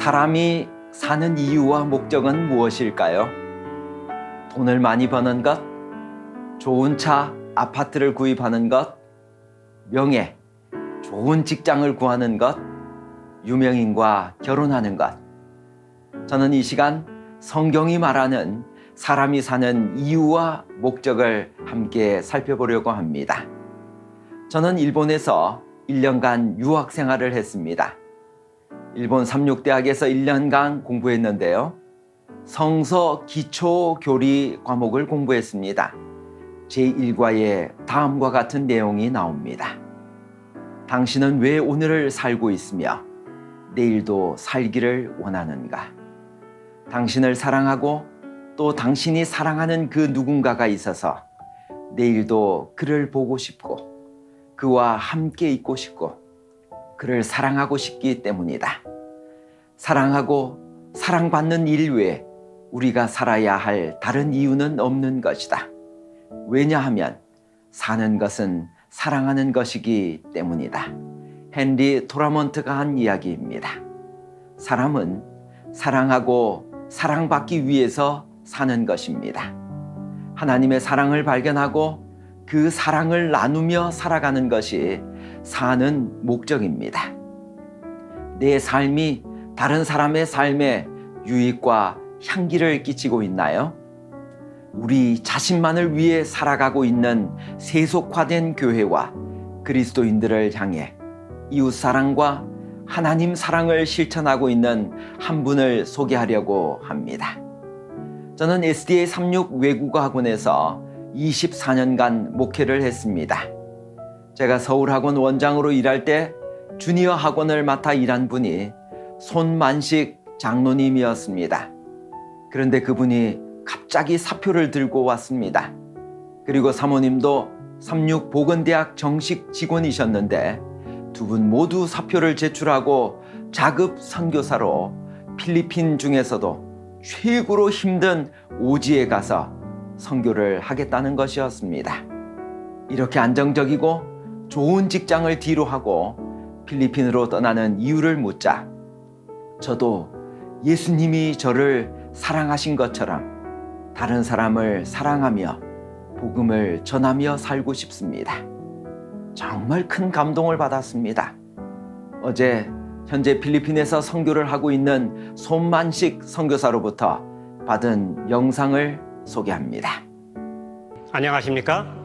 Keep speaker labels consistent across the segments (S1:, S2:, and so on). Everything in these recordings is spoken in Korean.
S1: 사람이 사는 이유와 목적은 무엇일까요? 돈을 많이 버는 것, 좋은 차, 아파트를 구입하는 것, 명예, 좋은 직장을 구하는 것, 유명인과 결혼하는 것. 저는 이 시간 성경이 말하는 사람이 사는 이유와 목적을 함께 살펴보려고 합니다. 저는 일본에서 1년간 유학 생활을 했습니다. 일본 삼육대학에서 1년간 공부했는데요. 성서 기초교리 과목을 공부했습니다. 제1과에 다음과 같은 내용이 나옵니다. 당신은 왜 오늘을 살고 있으며 내일도 살기를 원하는가? 당신을 사랑하고 또 당신이 사랑하는 그 누군가가 있어서 내일도 그를 보고 싶고 그와 함께 있고 싶고 그를 사랑하고 싶기 때문이다. 사랑하고 사랑받는 일 외에 우리가 살아야 할 다른 이유는 없는 것이다. 왜냐하면 사는 것은 사랑하는 것이기 때문이다. 헨리 토라먼트가 한 이야기입니다. 사람은 사랑하고 사랑받기 위해서 사는 것입니다. 하나님의 사랑을 발견하고 그 사랑을 나누며 살아가는 것이 사는 목적입니다. 내 삶이 다른 사람의 삶에 유익과 향기를 끼치고 있나요? 우리 자신만을 위해 살아가고 있는 세속화된 교회와 그리스도인들을 향해 이웃사랑과 하나님 사랑을 실천하고 있는 한 분을 소개하려고 합니다. 저는 SDA 36 외국어 학원에서 24년간 목회를 했습니다. 제가 서울학원 원장으로 일할 때 주니어 학원을 맡아 일한 분이 손만식 장로님이었습니다. 그런데 그분이 갑자기 사표를 들고 왔습니다. 그리고 사모님도 36 보건대학 정식 직원이셨는데 두 분 모두 사표를 제출하고 자급 선교사로 필리핀 중에서도 최고로 힘든 오지에 가서 선교를 하겠다는 것이었습니다. 이렇게 안정적이고 좋은 직장을 뒤로 하고 필리핀으로 떠나는 이유를 묻자 저도 예수님이 저를 사랑하신 것처럼 다른 사람을 사랑하며 복음을 전하며 살고 싶습니다. 정말 큰 감동을 받았습니다. 어제 현재 필리핀에서 선교를 하고 있는 손만식 선교사로부터 받은 영상을 소개합니다.
S2: 안녕하십니까?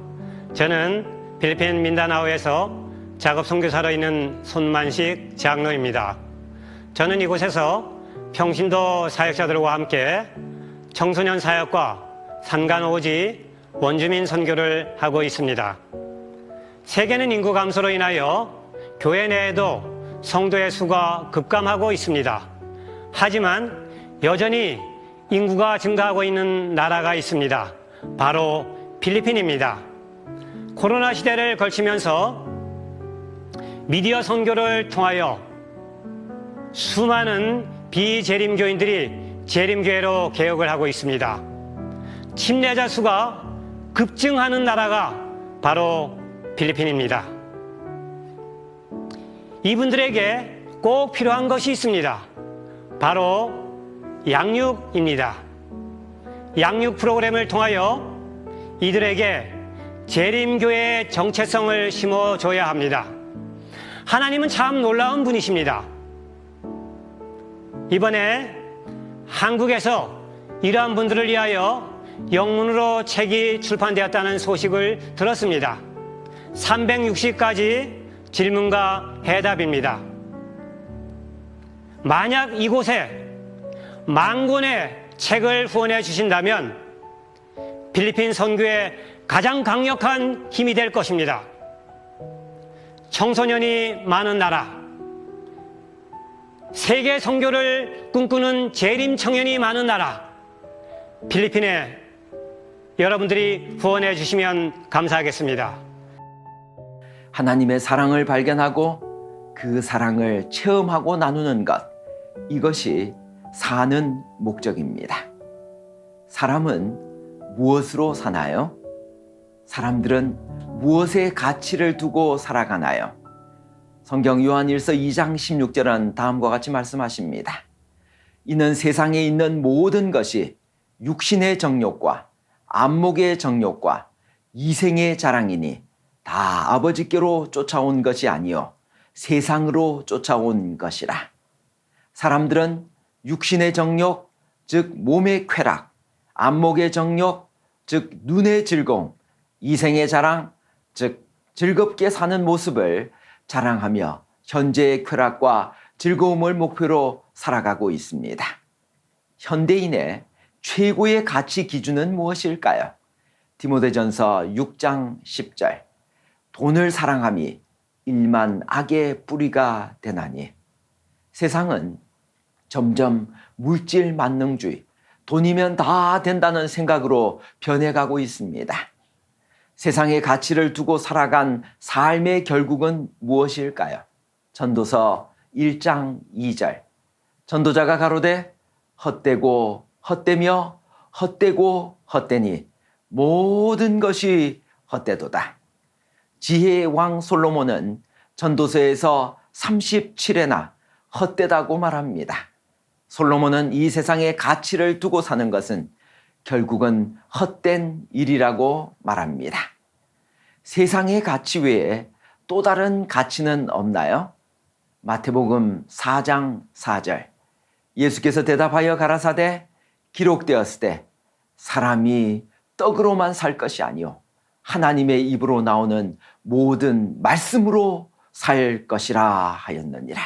S2: 저는 필리핀 민다나오에서 작업 선교사로 있는 손만식 장로입니다. 저는 이곳에서 평신도 사역자들과 함께 청소년 사역과 산간오지 원주민 선교를 하고 있습니다. 세계는 인구 감소로 인하여 교회 내에도 성도의 수가 급감하고 있습니다. 하지만 여전히 인구가 증가하고 있는 나라가 있습니다. 바로 필리핀입니다. 코로나 시대를 걸치면서 미디어 선교를 통하여 수많은 비재림교인들이 재림교회로 개혁을 하고 있습니다. 침례자 수가 급증하는 나라가 바로 필리핀입니다. 이분들에게 꼭 필요한 것이 있습니다. 바로 양육입니다. 양육 프로그램을 통하여 이들에게 재림교회의 정체성을 심어줘야 합니다. 하나님은 참 놀라운 분이십니다. 이번에 한국에서 이러한 분들을 위하여 영문으로 책이 출판되었다는 소식을 들었습니다. 360가지 질문과 해답입니다. 만약 이곳에 10,000권의 책을 후원해 주신다면 필리핀 선교의 가장 강력한 힘이 될 것입니다. 청소년이 많은 나라, 세계 선교를 꿈꾸는 재림 청년이 많은 나라, 필리핀에 여러분들이 후원해 주시면 감사하겠습니다.
S1: 하나님의 사랑을 발견하고 그 사랑을 체험하고 나누는 것, 이것이 사는 목적입니다. 사람은 무엇으로 사나요? 사람들은 무엇에 가치를 두고 살아가나요? 성경 요한일서 2장 16절은 다음과 같이 말씀하십니다. 이는 세상에 있는 모든 것이 육신의 정욕과 안목의 정욕과 이생의 자랑이니 다 아버지께로 쫓아온 것이 아니요 세상으로 쫓아온 것이라. 사람들은 육신의 정욕, 즉 몸의 쾌락, 안목의 정욕, 즉 눈의 즐거움, 이생의 자랑, 즉 즐겁게 사는 모습을 자랑하며 현재의 쾌락과 즐거움을 목표로 살아가고 있습니다. 현대인의 최고의 가치 기준은 무엇일까요? 디모데전서 6장 10절. 돈을 사랑함이 일만 악의 뿌리가 되나니. 세상은 점점 물질 만능주의, 돈이면 다 된다는 생각으로 변해가고 있습니다. 세상의 가치를 두고 살아간 삶의 결국은 무엇일까요? 전도서 1장 2절. 전도자가 가로되 헛되고 헛되며 헛되고 헛되니 모든 것이 헛되도다. 지혜의 왕 솔로몬은 전도서에서 37회나 헛되다고 말합니다. 솔로몬은 이 세상의 가치를 두고 사는 것은 결국은 헛된 일이라고 말합니다. 세상의 가치 외에 또 다른 가치는 없나요? 마태복음 4장 4절. 예수께서 대답하여 가라사대 기록되었을 때 사람이 떡으로만 살 것이 아니요 하나님의 입으로 나오는 모든 말씀으로 살 것이라 하였느니라.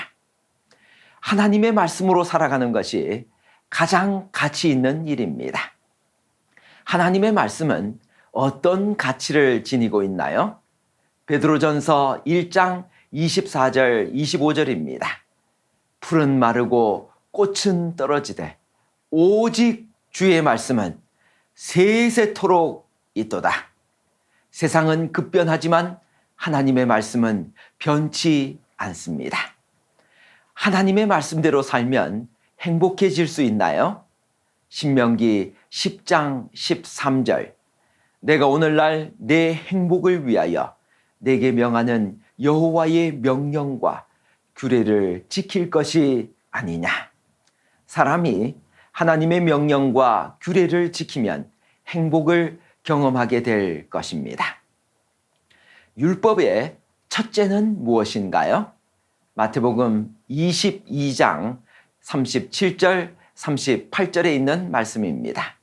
S1: 하나님의 말씀으로 살아가는 것이 가장 가치 있는 일입니다. 하나님의 말씀은 어떤 가치를 지니고 있나요? 베드로전서 1장 24절 25절입니다. 풀은 마르고 꽃은 떨어지되 오직 주의 말씀은 세세토록 있도다. 세상은 급변하지만 하나님의 말씀은 변치 않습니다. 하나님의 말씀대로 살면 행복해질 수 있나요? 신명기 10장 13절. 내가 오늘날 내 행복을 위하여 내게 명하는 여호와의 명령과 규례를 지킬 것이 아니냐. 사람이 하나님의 명령과 규례를 지키면 행복을 경험하게 될 것입니다. 율법의 첫째는 무엇인가요? 마태복음 22장 37절 38절에 있는 말씀입니다.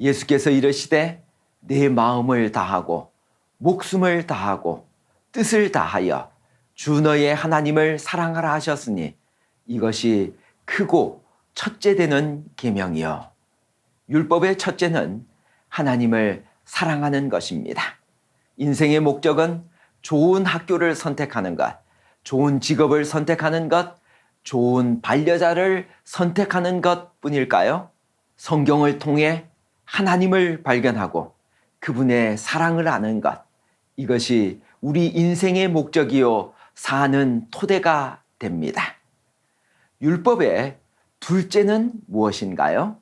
S1: 예수께서 이르시되 내 마음을 다하고 목숨을 다하고 뜻을 다하여 주 너의 하나님을 사랑하라 하셨으니 이것이 크고 첫째 되는 계명이요. 율법의 첫째는 하나님을 사랑하는 것입니다. 인생의 목적은 좋은 학교를 선택하는 것, 좋은 직업을 선택하는 것, 좋은 반려자를 선택하는 것 뿐일까요? 성경을 통해 하나님을 발견하고 그분의 사랑을 아는 것, 이것이 우리 인생의 목적이요 사는 토대가 됩니다. 율법의 둘째는 무엇인가요?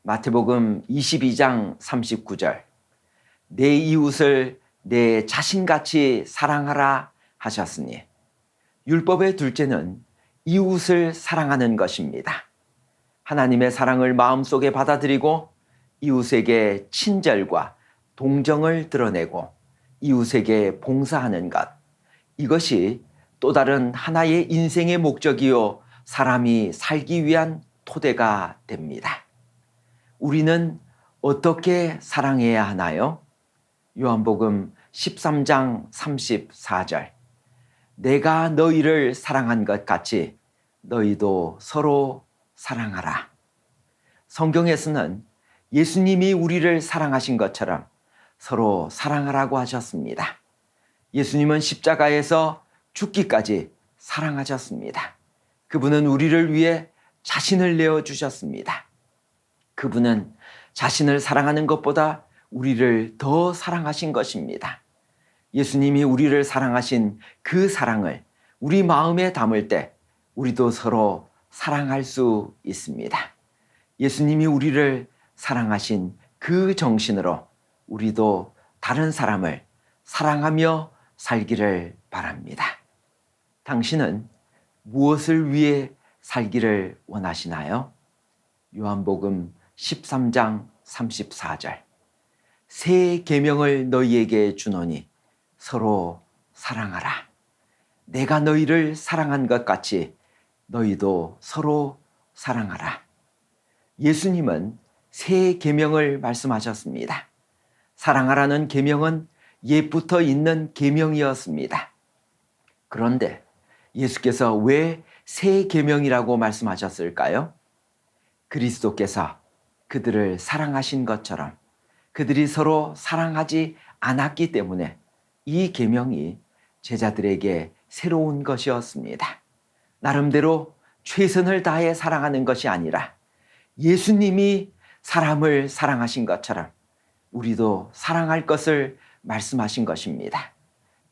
S1: 마태복음 22장 39절. 내 이웃을 내 자신같이 사랑하라 하셨으니 율법의 둘째는 이웃을 사랑하는 것입니다. 하나님의 사랑을 마음속에 받아들이고 이웃에게 친절과 동정을 드러내고 이웃에게 봉사하는 것, 이것이 또 다른 하나의 인생의 목적이요 사람이 살기 위한 토대가 됩니다. 우리는 어떻게 사랑해야 하나요? 요한복음 13장 34절. 내가 너희를 사랑한 것 같이 너희도 서로 사랑하라. 성경에서는 예수님이 우리를 사랑하신 것처럼 서로 사랑하라고 하셨습니다. 예수님은 십자가에서 죽기까지 사랑하셨습니다. 그분은 우리를 위해 자신을 내어주셨습니다. 그분은 자신을 사랑하는 것보다 우리를 더 사랑하신 것입니다. 예수님이 우리를 사랑하신 그 사랑을 우리 마음에 담을 때 우리도 서로 사랑할 수 있습니다. 예수님이 우리를 사랑하신 그 정신으로 우리도 다른 사람을 사랑하며 살기를 바랍니다. 당신은 무엇을 위해 살기를 원하시나요? 요한복음 13장 34절. 새 계명을 너희에게 주노니 서로 사랑하라. 내가 너희를 사랑한 것 같이 너희도 서로 사랑하라. 예수님은 새 계명을 말씀하셨습니다. 사랑하라는 계명은 옛부터 있는 계명이었습니다. 그런데 예수께서 왜 새 계명이라고 말씀하셨을까요? 그리스도께서 그들을 사랑하신 것처럼 그들이 서로 사랑하지 않았기 때문에 이 계명이 제자들에게 새로운 것이었습니다. 나름대로 최선을 다해 사랑하는 것이 아니라 예수님이 사람을 사랑하신 것처럼 우리도 사랑할 것을 말씀하신 것입니다.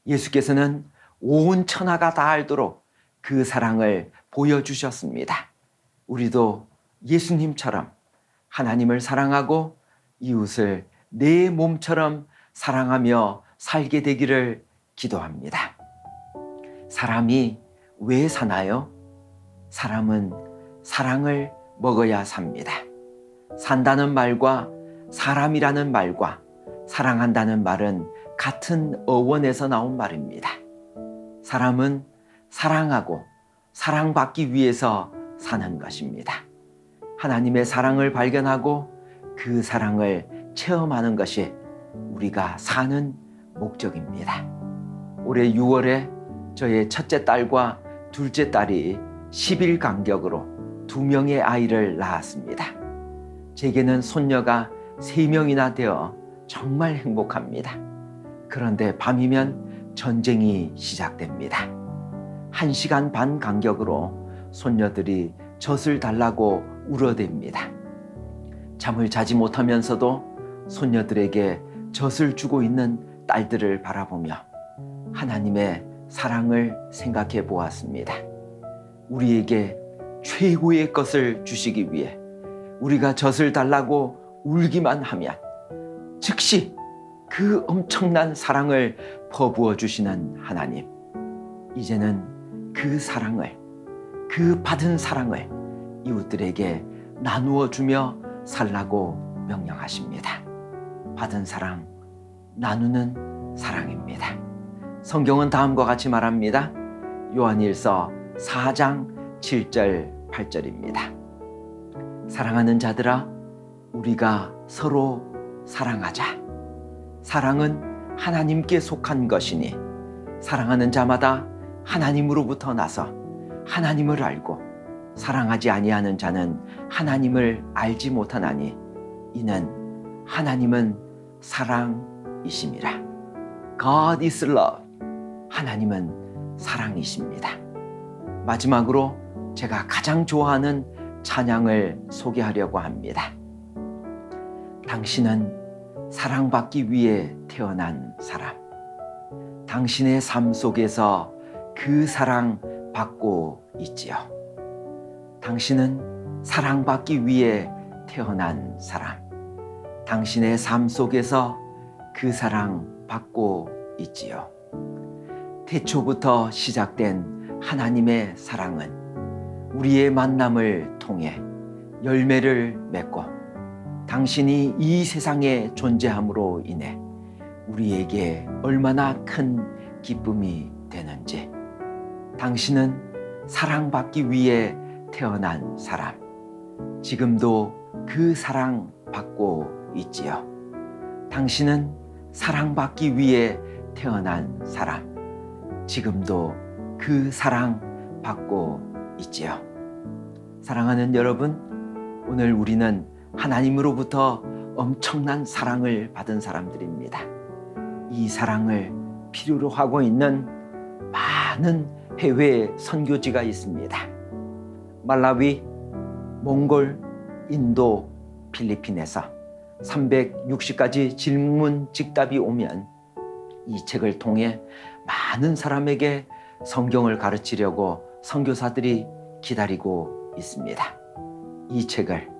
S1: 예수께서는 온 천하가 다 알도록 그 사랑을 보여주셨습니다. 우리도 예수님처럼 하나님을 사랑하고 이웃을 내 몸처럼 사랑하며 살게 되기를 기도합니다. 사람이 왜 사나요? 사람은 사랑을 먹어야 삽니다. 산다는 말과 사람이라는 말과 사랑한다는 말은 같은 어원에서 나온 말입니다. 사람은 사랑하고 사랑받기 위해서 사는 것입니다. 하나님의 사랑을 발견하고 그 사랑을 체험하는 것이 우리가 사는 목적입니다. 올해 6월에 저의 첫째 딸과 둘째 딸이 10일 간격으로 2명의 아이를 낳았습니다. 제게는 손녀가 3명이나 되어 정말 행복합니다. 그런데 밤이면 전쟁이 시작됩니다. 1시간 반 간격으로 손녀들이 젖을 달라고 울어댑니다. 잠을 자지 못하면서도 손녀들에게 젖을 주고 있는 딸들을 바라보며 하나님의 사랑을 생각해 보았습니다. 우리에게 최고의 것을 주시기 위해 우리가 젖을 달라고 울기만 하면 즉시 그 엄청난 사랑을 퍼부어 주시는 하나님. 이제는 그 사랑을, 그 받은 사랑을 이웃들에게 나누어 주며 살라고 명령하십니다. 받은 사랑, 나누는 사랑입니다. 성경은 다음과 같이 말합니다. 요한일서 4장 7절 8절입니다. 사랑하는 자들아, 우리가 서로 사랑하자. 사랑은 하나님께 속한 것이니 사랑하는 자마다 하나님으로부터 나서 하나님을 알고 사랑하지 아니하는 자는 하나님을 알지 못하나니 이는 하나님은 사랑이심이라. God is love. 하나님은 사랑이십니다. 마지막으로 제가 가장 좋아하는 찬양을 소개하려고 합니다. 당신은 사랑받기 위해 태어난 사람. 당신의 삶 속에서 그 사랑 받고 있지요. 당신은 사랑받기 위해 태어난 사람. 당신의 삶 속에서 그 사랑 받고 있지요. 태초부터 시작된 하나님의 사랑은 우리의 만남을 통해 열매를 맺고 당신이 이 세상에 존재함으로 인해 우리에게 얼마나 큰 기쁨이 되는지, 당신은 사랑받기 위해 태어난 사람, 지금도 그 사랑 받고 있지요. 당신은 사랑받기 위해 태어난 사람, 지금도 그 사랑 받고 있지요. 사랑하는 여러분, 오늘 우리는 하나님으로부터 엄청난 사랑을 받은 사람들입니다. 이 사랑을 필요로 하고 있는 많은 해외 선교지가 있습니다. 말라위, 몽골, 인도, 필리핀에서 360가지 질문 즉답이 오면 이 책을 통해 많은 사람에게 성경을 가르치려고 선교사들이 기다리고 있습니다. 이 책을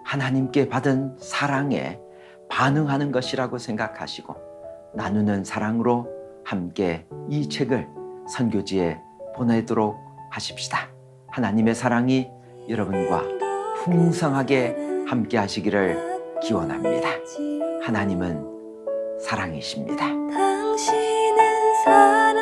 S1: 하나님께 받은 사랑에 반응하는 것이라고 생각하시고 나누는 사랑으로 함께 이 책을 선교지에 보내도록 하십시다. 하나님의 사랑이 여러분과 풍성하게 함께 하시기를 기원합니다. 하나님은 사랑이십니다.
S3: 당신은 사랑